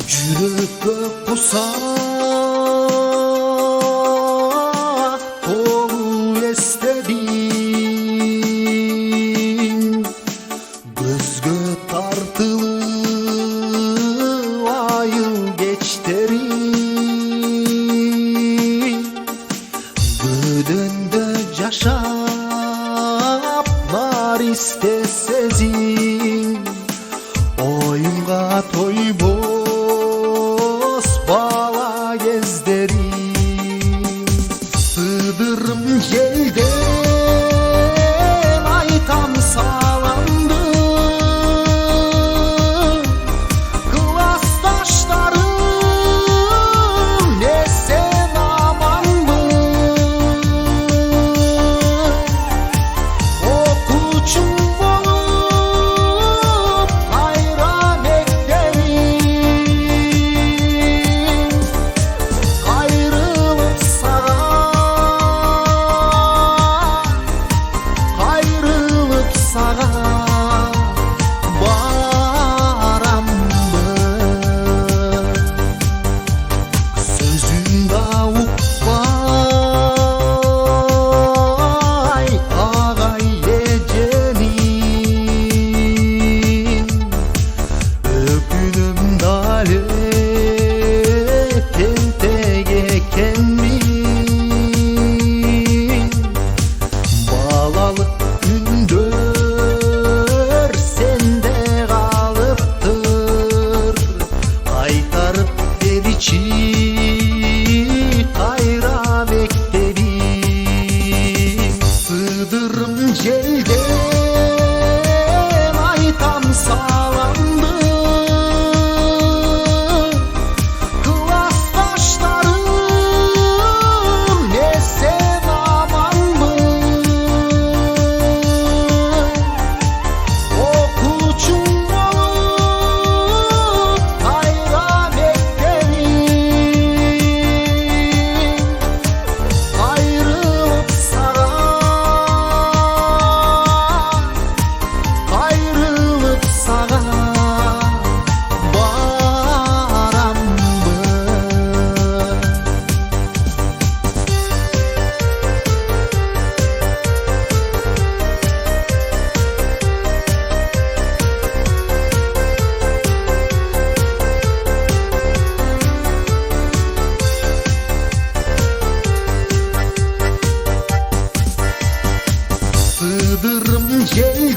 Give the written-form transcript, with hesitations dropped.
Жүрекке құса толы естедім, көзге тартылып айыл кечтерим, бөдөндөй жашап бар истесезин, оюнга тойбос бала кездерим. Сыдырым желден айтам саламды, классташтарым эсен аманбы, окуучум болуп кайра мектебим, кайрылып сага барамбы. Сөзүңдө укпай агай эженин, өкүнүм дале тентек экенмин. Балалык күндөр сенде калыптыр, кайтарып беричи кайра мектебим. Сыдырым желден айтам саламды, классташтарым эсен аманбы, окуучум болуп кайра мектебим, кайрылып сага барамбы. Сыдырым жел